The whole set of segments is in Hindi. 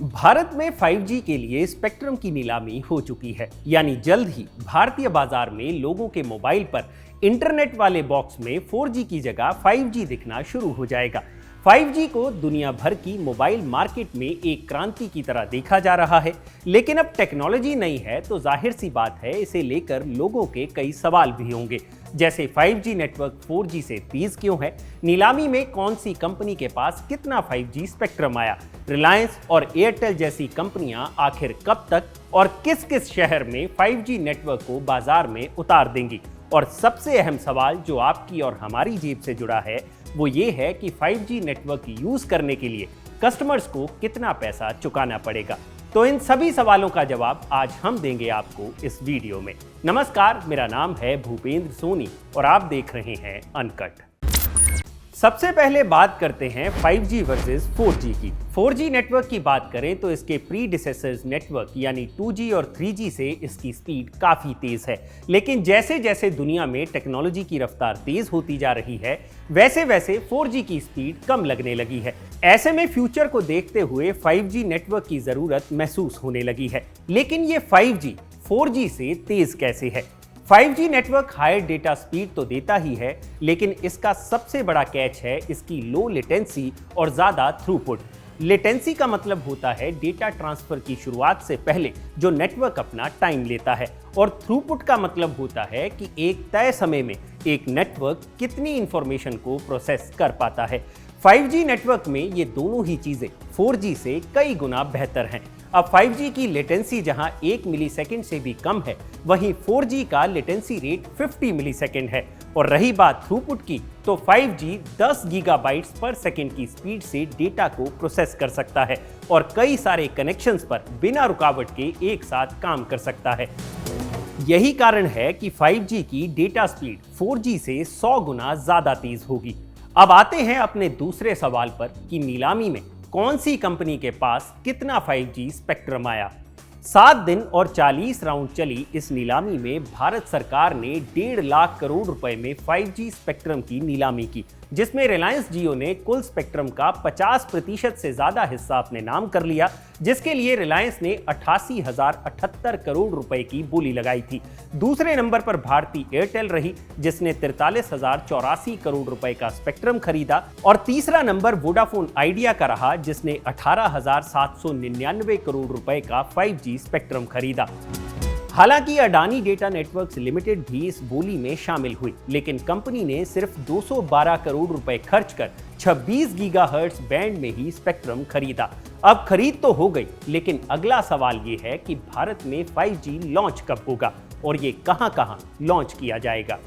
भारत में 5G के लिए स्पेक्ट्रम की नीलामी हो चुकी है। यानी जल्द ही भारतीय बाजार में लोगों के मोबाइल पर इंटरनेट वाले बॉक्स में 4G की जगह 5G दिखना शुरू हो जाएगा। 5G को दुनिया भर की मोबाइल मार्केट में एक क्रांति की तरह देखा जा रहा है, लेकिन अब टेक्नोलॉजी नई है तो जाहिर सी बात है इसे लेकर लोगों के कई सवाल भी होंगे। जैसे 5G नेटवर्क 4G से तेज क्यों है, नीलामी में कौन सी कंपनी के पास कितना 5G स्पेक्ट्रम आया, रिलायंस और एयरटेल जैसी कंपनियां आखिर कब तक और किस किस शहर में 5G नेटवर्क को बाजार में उतार देंगी, और सबसे अहम सवाल जो आपकी और हमारी जेब से जुड़ा है वो ये है कि 5G नेटवर्क यूज करने के लिए कस्टमर्स को कितना पैसा चुकाना पड़ेगा। तो इन सभी सवालों का जवाब आज हम देंगे आपको इस वीडियो में। नमस्कार, मेरा नाम है भूपेंद्र सोनी और आप देख रहे हैं अनकट। सबसे पहले बात करते हैं 5G वर्सेस 4G की। 4G नेटवर्क की बात करें तो इसके प्रीडिसेसर्स नेटवर्क यानी 2G और 3G से इसकी स्पीड काफ़ी तेज़ है, लेकिन जैसे जैसे दुनिया में टेक्नोलॉजी की रफ्तार तेज़ होती जा रही है वैसे वैसे 4G की स्पीड कम लगने लगी है। ऐसे में फ्यूचर को देखते हुए 5G नेटवर्क की ज़रूरत महसूस होने लगी है। लेकिन ये 5G 4G से तेज़ कैसे है? 5G network hire data speed तो देता ही है, लेकिन इसका सबसे बड़ा कैच है इसकी लो लेटेंसी और ज़्यादा थ्रूपुट। लेटेंसी का मतलब होता है डेटा ट्रांसफर की शुरुआत से पहले जो नेटवर्क अपना टाइम लेता है, और थ्रूपुट का मतलब होता है कि एक तय समय में एक नेटवर्क कितनी इंफॉर्मेशन को प्रोसेस कर पाता है। 5G नेटवर्क में ये दोनों ही चीज़ें 4G से कई गुना बेहतर हैं। अब 5G की लेटेंसी जहां 1 मिलीसेकंड से भी कम है, वहीं 4G का लेटेंसी रेट 50 मिलीसेकंड है। और रही बात थ्रूपुट की, तो 5G 10 गीगाबाइट्स पर सेकंड की स्पीड से डेटा को प्रोसेस कर सकता है और कई सारे कनेक्शंस पर बिना रुकावट के एक साथ काम कर सकता है। यही कारण है कि 5G की डेटा स्पीड 4G से 100 गुना ज़्यादा तेज होगी। अब आते हैं अपने दूसरे सवाल पर कि नीलामी में कौन सी कंपनी के पास कितना 5G स्पेक्ट्रम आया। 7 दिन और 40 राउंड चली इस नीलामी में भारत सरकार ने 1.5 लाख करोड़ रुपए में 5G स्पेक्ट्रम की नीलामी की, जिसमें रिलायंस जियो ने कुल स्पेक्ट्रम का 50% से ज्यादा हिस्सा अपने नाम कर लिया, जिसके लिए रिलायंस ने 88,078 करोड़ रुपए की बोली लगाई थी। दूसरे नंबर पर भारती एयरटेल रही, जिसने 43,084 करोड़ रुपए का स्पेक्ट्रम खरीदा, और तीसरा नंबर वोडाफोन आइडिया का रहा, जिसने 18,799 करोड़ रुपए का 5G स्पेक्ट्रम खरीदा। हालांकि अडानी डेटा नेटवर्क्स लिमिटेड भी इस बोली में शामिल हुई, लेकिन कंपनी ने सिर्फ 212 करोड़ रुपए खर्च कर 26 गीगाहर्ट्ज बैंड में ही स्पेक्ट्रम खरीदा। अब खरीद तो हो गई, लेकिन अगला सवाल ये है कि भारत में 5G लॉन्च कब होगा और ये कहां-कहां लॉन्च किया जाएगा।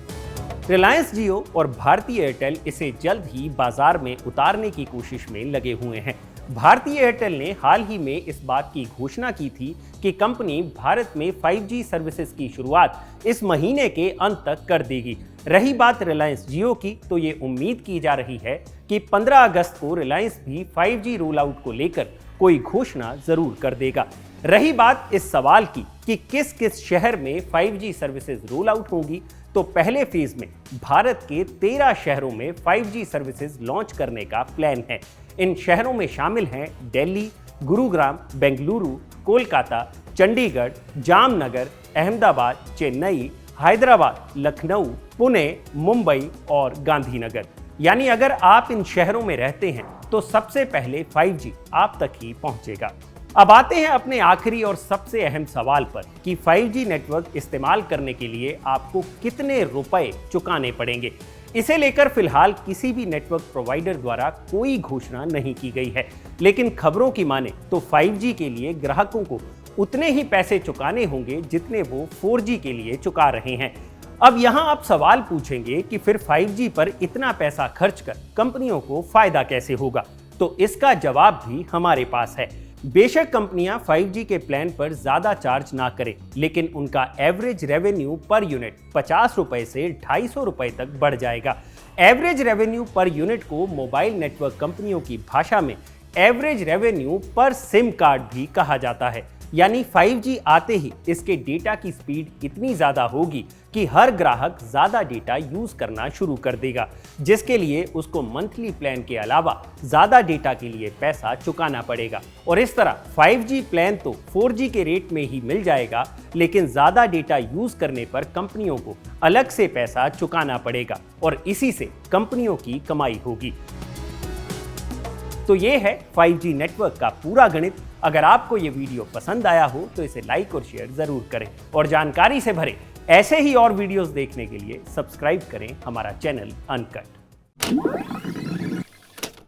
रिलायंस जियो और भारती एयरटेल इसे जल्द ही बाजार में उतारने की कोशिश में लगे हुए हैं। भारती एयरटेल ने हाल ही में इस बात की घोषणा की थी कि कंपनी भारत में 5G सर्विसेज की शुरुआत इस महीने के अंत तक कर देगी। रही बात रिलायंस जियो की, तो ये उम्मीद की जा रही है कि 15 अगस्त को रिलायंस भी 5G रोल आउट को लेकर कोई घोषणा जरूर कर देगा। रही बात इस सवाल की कि किस किस शहर में 5G सर्विसेज रोल आउट होंगी, तो पहले फेज में भारत के 13 शहरों में 5G सर्विसेज लॉन्च करने का प्लान है। इन शहरों में शामिल हैं दिल्ली, गुरुग्राम, बेंगलुरु, कोलकाता, चंडीगढ़, जामनगर, अहमदाबाद, चेन्नई, हैदराबाद, लखनऊ, पुणे, मुंबई और गांधीनगर। यानी अगर आप इन शहरों में रहते हैं तो सबसे पहले 5G आप तक ही पहुंचेगा। अब आते हैं अपने आखिरी और सबसे अहम सवाल पर कि 5G नेटवर्क इस्तेमाल करने के लिए आपको कितने रुपए चुकाने पड़ेंगे। इसे लेकर फिलहाल किसी भी नेटवर्क प्रोवाइडर द्वारा कोई घोषणा नहीं की गई है, लेकिन खबरों की माने तो 5G के लिए ग्राहकों को उतने ही पैसे चुकाने होंगे जितने वो 4G के लिए चुका रहे हैं। अब यहाँ आप सवाल पूछेंगे कि फिर 5G पर इतना पैसा खर्च कर कंपनियों को फायदा कैसे होगा, तो इसका जवाब भी हमारे पास है। बेशक कंपनियां 5G के प्लान पर ज्यादा चार्ज ना करें, लेकिन उनका एवरेज रेवेन्यू पर यूनिट 50 रुपए से 250 रुपए तक बढ़ जाएगा। एवरेज रेवेन्यू पर यूनिट को मोबाइल नेटवर्क कंपनियों की भाषा में एवरेज रेवेन्यू पर सिम कार्ड भी कहा जाता है। यानी 5G आते ही इसके डेटा की स्पीड इतनी ज़्यादा होगी कि हर ग्राहक ज़्यादा डेटा यूज़ करना शुरू कर देगा, जिसके लिए उसको मंथली प्लान के अलावा ज़्यादा डेटा के लिए पैसा चुकाना पड़ेगा। और इस तरह 5G प्लान तो 4G के रेट में ही मिल जाएगा, लेकिन ज़्यादा डेटा यूज़ करने पर कंपनियों को अलग से पैसा चुकाना पड़ेगा और इसी से कंपनियों की कमाई होगी। तो ये है 5G नेटवर्क का पूरा गणित। अगर आपको ये वीडियो पसंद आया हो तो इसे लाइक और शेयर जरूर करें और जानकारी से भरे ऐसे ही और वीडियोस देखने के लिए सब्सक्राइब करें हमारा चैनल अनकट।